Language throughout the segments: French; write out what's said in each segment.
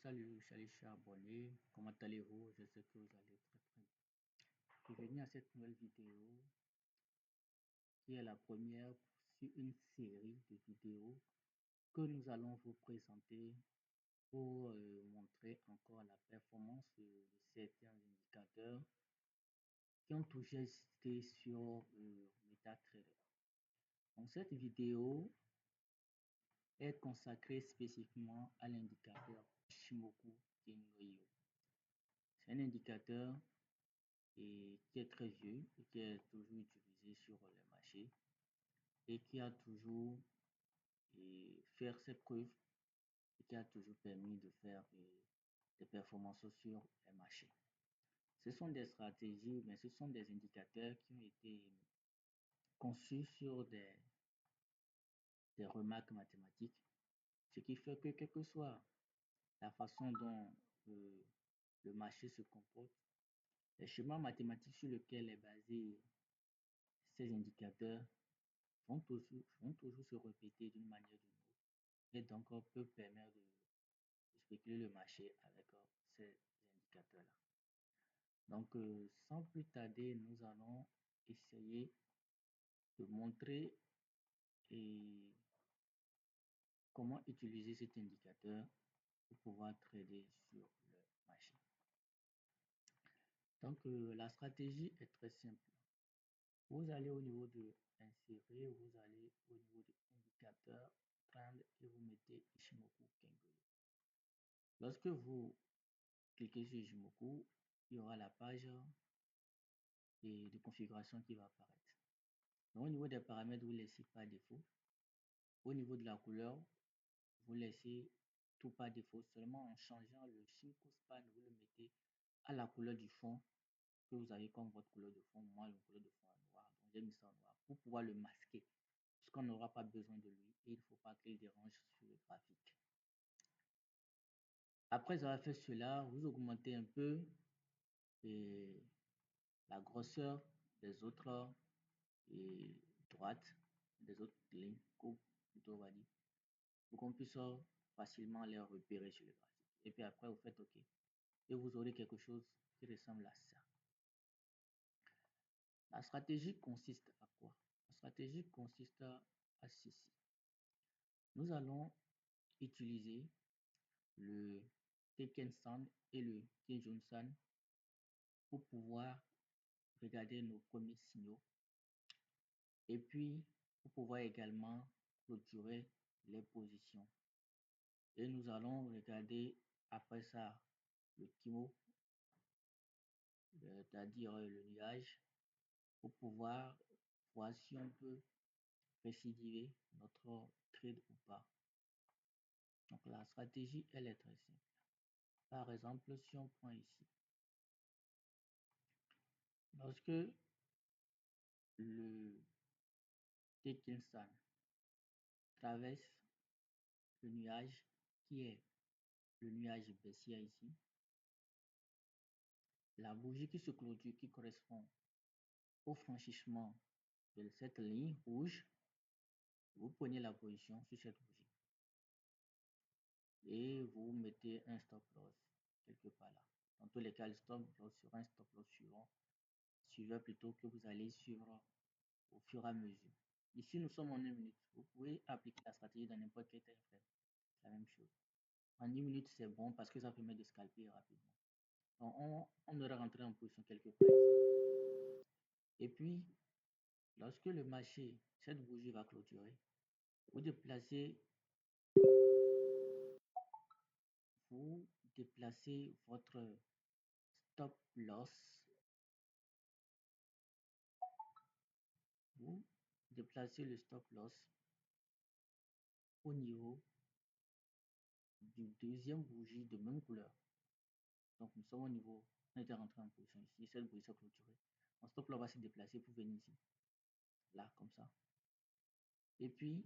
Salut, salut chers abonnés, comment allez-vous? Je sais que vous allez très très bien. Bienvenue à cette nouvelle vidéo qui est la première sur une série de vidéos que nous allons vous présenter pour montrer encore la performance de certains indicateurs qui ont toujours existé sur MetaTrader. Donc cette vidéo est consacrée spécifiquement à l'indicateur Ichimoku Tenryu. C'est un indicateur qui est très vieux et qui est toujours utilisé sur les marchés et qui a toujours fait ses preuves et qui a toujours permis de faire des performances sur les marchés. Ce sont des stratégies, mais ce sont des indicateurs qui ont été conçus sur des remarques mathématiques, ce qui fait que quelle que soit la façon dont le marché se comporte, les schémas mathématiques sur lesquels est basé ces indicateurs vont toujours se répéter d'une manière ou d'une autre et donc on peut permettre de spéculer le marché avec ces indicateurs-là. Donc sans plus tarder, nous allons essayer de montrer comment utiliser cet indicateur pour pouvoir trader sur le marché. Donc la stratégie est très simple. Vous allez au niveau de insérer, vous allez au niveau de indicateur, trend et vous mettez Ichimoku Tenryu. Lorsque vous cliquez sur Ichimoku, il y aura la page de configuration qui va apparaître. Donc, au niveau des paramètres, vous laissez par défaut. Au niveau de la couleur, vous laissez tout par défaut. Seulement en changeant le circospan, vous le mettez à la couleur du fond que vous avez comme votre couleur de fond. Moi, la couleur de fond est noire, donc j'ai mis ça en noir pour pouvoir le masquer, puisqu'on n'aura pas besoin de lui et il ne faut pas qu'il dérange sur le graphique. Après avoir fait cela, vous augmentez un peu la grosseur des autres droites, des autres lignes, plutôt on va dire, pour qu'on puisse facilement les repérer sur le graphique. Et puis après, vous faites OK. Et vous aurez quelque chose qui ressemble à ça. La stratégie consiste à quoi? La stratégie consiste à ceci. Nous allons utiliser le Tenkan-san et le Kijun-san pour pouvoir regarder nos premiers signaux et puis pour pouvoir également clôturer les positions. Et nous allons regarder après ça le Kimo, c'est-à-dire le nuage, pour pouvoir voir si on peut récidiver notre trade ou pas. Donc la stratégie, elle est très simple. Par exemple, si on prend ici, lorsque le Tenkan-san traverse le nuage qui est le nuage baissier ici, la bougie qui se clôture, qui correspond au franchissement de cette ligne rouge, vous prenez la position sur cette bougie et vous mettez un stop loss quelque part là. Dans tous les cas, le stop loss sera un stop loss suivant plutôt que vous allez suivre au fur et à mesure. Ici, nous sommes en 1 minute. Vous pouvez appliquer la stratégie dans n'importe quel time frame. C'est la même chose. En 10 minutes, c'est bon parce que ça permet de scalper rapidement. Donc, on aura rentré en position quelque part ici. Et puis, lorsque le marché, cette bougie va clôturer, vous déplacez votre stop loss. Vous déplacez le stop loss au niveau du deuxième bougie de même couleur. Donc nous sommes au niveau, on était rentré en position ici, cette bougie s'est clôturée. Mon stop loss va se déplacer pour venir ici, là comme ça. Et puis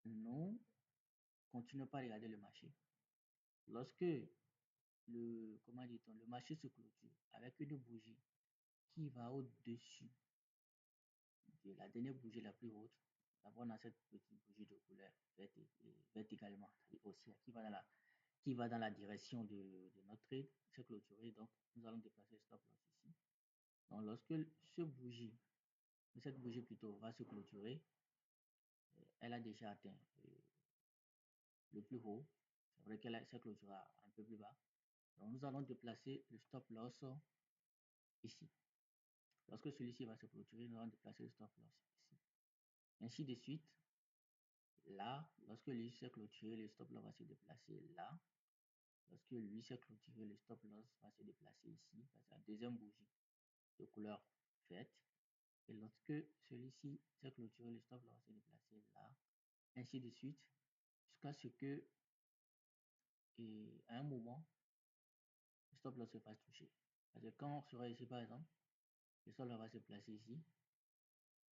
nous continuons pas à regarder le marché. Lorsque le marché se clôture avec une bougie qui va au-dessus de la dernière bougie la plus haute, d'abord on a cette petite bougie de couleur verte également, aussi qui qui va dans la direction de notre trade, c'est clôturé. Donc, nous allons déplacer le stop loss ici. Donc, lorsque cette bougie plutôt va se clôturer, elle a déjà atteint le plus haut. C'est vrai qu'elle s'est clôturée un peu plus bas. Donc, nous allons déplacer le stop loss ici. Lorsque celui-ci va se clôturer, nous allons déplacer le stop loss ici. Ainsi de suite. Là, lorsque lui s'est clôturé, le stop loss va se déplacer là. Lorsque lui s'est clôturé, le stop loss va se déplacer ici. C'est la deuxième bougie de couleur verte. Et lorsque celui-ci s'est clôturé, le stop loss va se déplacer là. Ainsi de suite. Jusqu'à ce que, à un moment, le stop loss se fasse toucher. Parce que quand on sera ici, par exemple, le stop loss va se placer ici.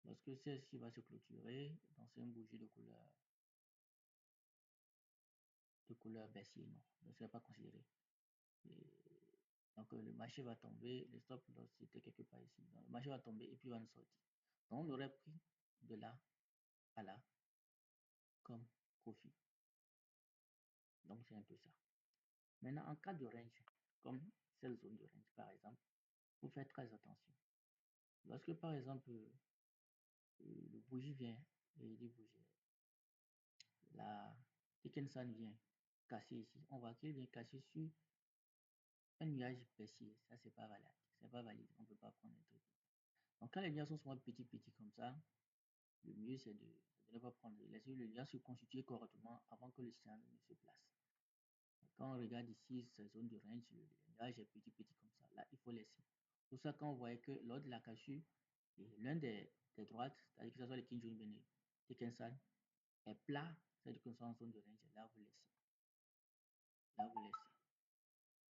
Lorsque celle-ci va se clôturer, dans une bougie de couleur baissier, non, ne serait pas considéré. Donc le marché va tomber, le stop loss c'était quelque part ici. Donc, le marché va tomber et puis va nous sortir. Donc on aurait pris de là à là comme profit. Donc c'est un peu ça. Maintenant en cas de range, comme cette zone de range par exemple, il faut faire très attention. Lorsque par exemple le bougie vient, et dit bougie, la Dickinson vient casser ici, on voit qu'il vient casser sur un nuage baissier. Ça c'est pas valide. C'est pas valide. On ne peut pas prendre un truc. Donc quand les nuages sont souvent petits comme ça, le mieux c'est de ne pas prendre, laisser le nuage se constituer correctement avant que le signal ne se place. Quand on regarde ici, cette zone de range, le nuage est petit comme ça. Là, il faut laisser. Pour ça, quand on voyait que lors de la cassure, l'un des droites, c'est-à-dire que ce soit le Kijun Bene, Dickinson, est plat, c'est-à-dire que nous sommes en zone de range, là vous laissez. Là vous laissez.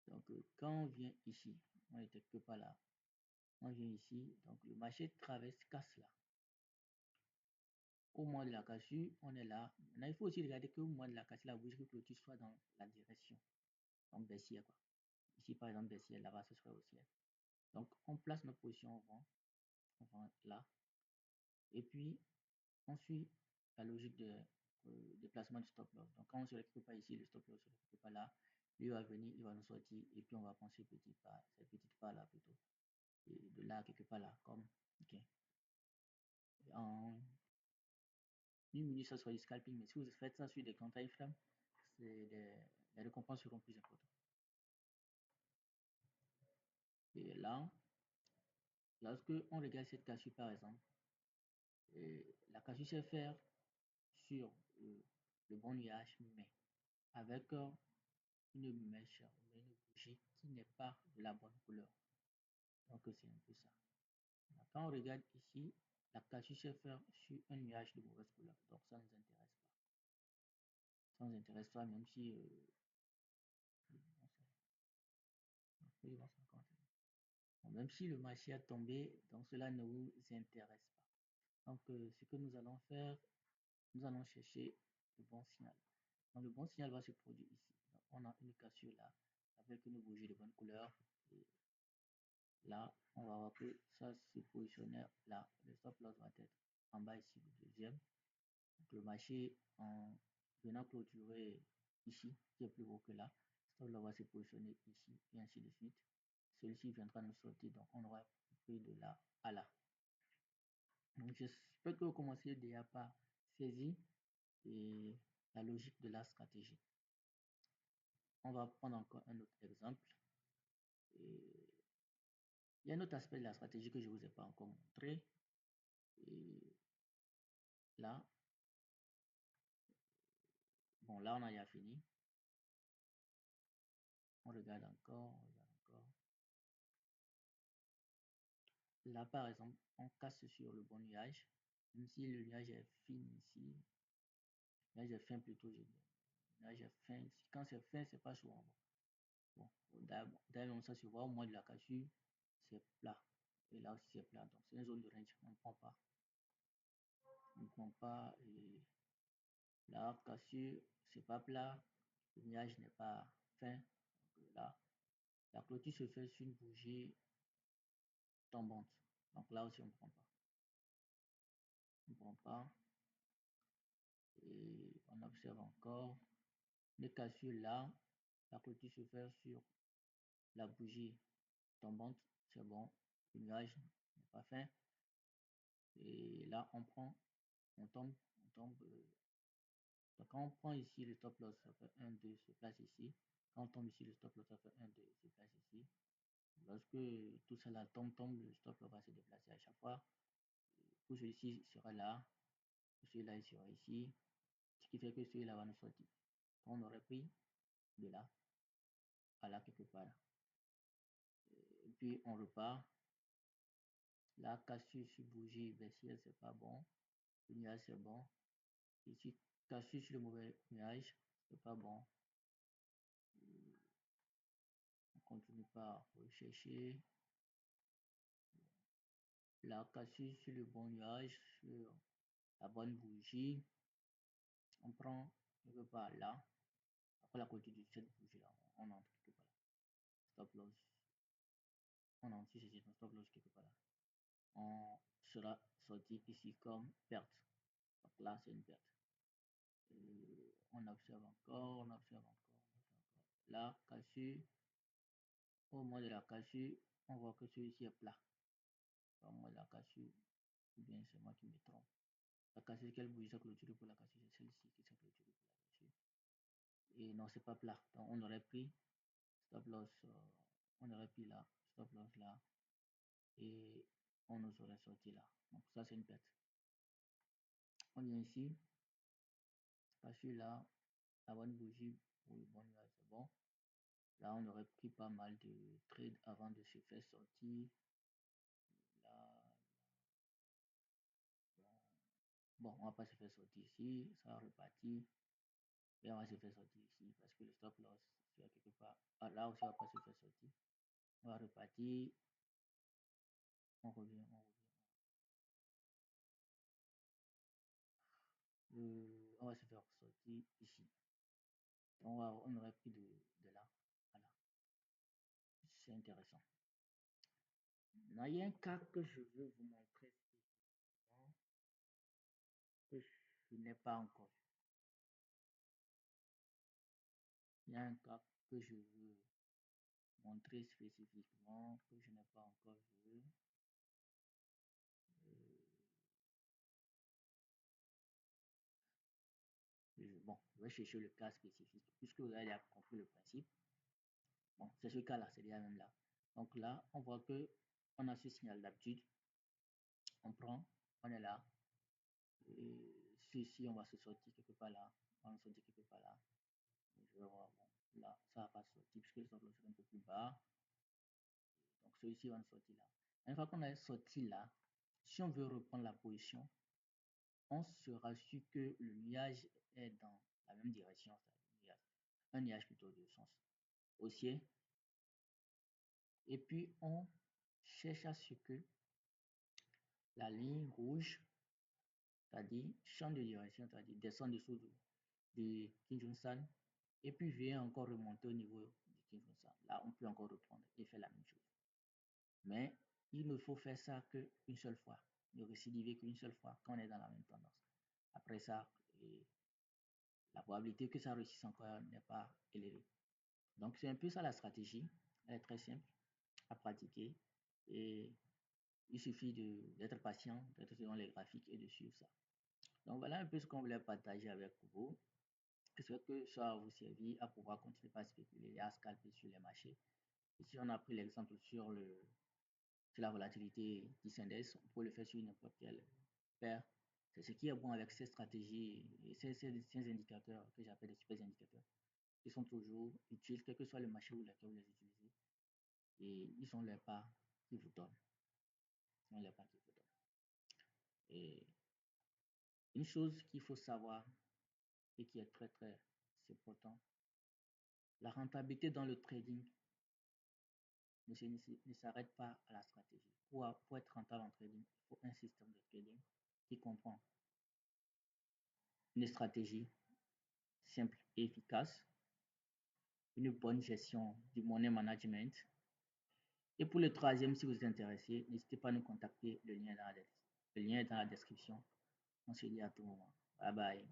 Donc quand on vient ici, on n'était que pas là. On vient ici, donc le marché traverse, casse là. Au moment de la cassure, on est là. Maintenant, il faut aussi regarder que au moment de la cassure, la bougie de clôture soit dans la direction. Donc baissière quoi. Ici par exemple baissière, là-bas ce serait haussière. Donc on place notre position on vend là. Et puis on suit la logique de déplacement du stop loss. Donc quand on se récupère pas ici, le stop loss se récupère pas là, lui va venir, il va nous sortir et puis on va penser petit pas, cette petite pas là plutôt. Et de là quelque part là, comme ok. En une minute ça sera du scalping, mais si vous faites ça sur des contrats inflammes, les récompenses seront plus importantes. Et là, lorsque on regarde cette cassure par exemple, la cassure sait faire sur le bon nuage, mais avec une mèche, une bougie qui n'est pas de la bonne couleur. Donc c'est un peu ça. Quand on regarde ici, la cassure sait faire sur un nuage de mauvaise couleur. Donc ça ne nous intéresse pas. Ça ne nous intéresse pas, même si même si le marché a tombé, donc cela ne vous intéresse pas. Donc ce que nous allons faire, nous allons chercher le bon signal. Donc le bon signal va se produire ici. Donc, on a une cassure là avec une bougie de bonne couleur. Et là, on va voir que ça se positionne là. Le stop loss va être en bas ici, le deuxième. Donc le marché en venant clôturer ici, qui est plus haut que là, le stop loss va se positionner ici et ainsi de suite. Celui-ci viendra nous sortir, donc on aura pris de là à là. Donc j'espère que vous commencez déjà par saisir la logique de la stratégie. On va prendre encore un autre exemple. Et il y a un autre aspect de la stratégie que je ne vous ai pas encore montré. Et là, bon, là, on a déjà fini. On regarde encore, on regarde encore. Là, par exemple, on casse sur le bon nuage. Même si le nuage est fin ici, le nuage est fin plutôt, je dis. Le nuage est fin ici. Quand c'est fin, c'est pas souvent bon. Bon, d'ailleurs, ça se voit au moins de la cassure, c'est plat. Et là aussi, c'est plat. Donc, c'est une zone de range. On ne prend pas. On ne prend pas. Et la cassure, c'est pas plat. Le nuage n'est pas fin. Donc, là, la clôture se fait sur une bougie tombante. Donc là aussi, on ne prend pas. On ne prend pas. Et on observe encore les cassures là. La clôture se fait sur la bougie tombante, c'est bon. Le nuage n'est pas fait. Et là, on tombe. Donc, quand on prend ici le stop loss, ça fait 1, 2, se place ici. Quand on tombe ici, le stop loss, ça fait 1, 2, se place ici. Lorsque tout cela tombe, le stop loss va se déplacer à chaque fois. Pour celui-ci, il sera là. Pour celui-là, il sera ici. Ce qui fait que celui-là va nous sortir. On aurait pris de là à là quelque part. Et puis, on repart. La cassure sur bougie baissière, c'est pas bon. Le nuage, c'est bon. Ici, cassure sur le mauvais nuage, c'est pas bon. On continue par rechercher. La cassure sur le bon nuage, sur la bonne bougie. On prend quelque part là. Après la côté de cette bougie là, on entre quelque part là. Stop loss. On entre ici, c'est un stop loss quelque part là. On sera sorti ici comme perte. Donc là, c'est une perte. On observe encore, on observe encore. La cassure, au moment de la cassure, on voit que celui-ci est plat. Au moment de la cassure, ou bien c'est moi qui me trompe. La cassure, quelle bougie s'est clôturée pour la cassure? C'est celle-ci qui s'est clôturée pour la cassure. Et non, c'est pas plat. Donc on aurait pris stop loss, on aurait pris là, stop loss là, et on nous aurait sorti là. Donc ça, c'est une perte. On vient ici, cassure là, la bonne bougie pour le bon nuage, c'est bon. Là, on aurait pris pas mal de trades avant de se faire sortir. Là, bon, on va pas se faire sortir ici, ça va repartir. Et on va se faire sortir ici parce que le stop loss, c'est quelque part. Ah, là aussi, on va pas se faire sortir. On va repartir. On revient. On va se faire sortir ici. On aurait pris de là à là. C'est intéressant. Il y a un cas que je veux vous montrer spécifiquement que je n'ai pas encore vu. Il y a un cas que je veux montrer spécifiquement que je n'ai pas encore vu. Bon, je vais chercher le cas spécifique puisque vous avez compris le principe. Bon, c'est ce cas-là, c'est déjà même là. Donc là, on voit que on a ce signal d'habitude. On prend, on est là. Et ceci, on va se sortir quelque part là. On va sortir quelque part là. Et je vais voir, bon, là, ça va pas sortir puisque le stop loss est un peu plus bas. Donc celui-ci va nous sortir là. Une fois qu'on est sorti là, si on veut reprendre la position, on se rassure que le nuage est dans la même direction, c'est-à-dire un nuage plutôt de sens haussier. Et puis on cherche à ce que la ligne rouge, c'est-à-dire champ de direction, c'est-à-dire descend dessous de Kijun-san, et puis vient encore remonter au niveau de Kijun-san. Là, on peut encore reprendre et faire la même chose. Mais il ne faut faire ça qu'une seule fois, ne récidiver qu'une seule fois quand on est dans la même tendance. Après ça, la probabilité que ça réussisse encore n'est pas élevée. Donc c'est un peu ça la stratégie. Elle est très simple à pratiquer et il suffit d'être patient, d'être devant les graphiques et de suivre ça. Donc voilà un peu ce qu'on voulait partager avec vous. J'espère que ça va vous servir à pouvoir continuer à spéculer et à scalper sur les marchés. Ici, on a pris l'exemple sur la volatilité du index. On peut le faire sur n'importe quelle paire. C'est ce qui est bon avec ces stratégies et ces indicateurs que j'appelle des super indicateurs. Ils sont toujours utiles, quel que soit le marché où lequel vous les utilisez. Et ils sont les pas qui vous donnent. Ils sont les pas qui vous donnent. Et une chose qu'il faut savoir et qui est très très important, la rentabilité dans le trading ne s'arrête pas à la stratégie. Pour être rentable en trading, il faut un système de trading qui comprend une stratégie simple et efficace, une bonne gestion du money management. Et pour le troisième, si vous êtes intéressé, n'hésitez pas à nous contacter. Le lien est dans la description. On se dit à tout moment. Bye bye.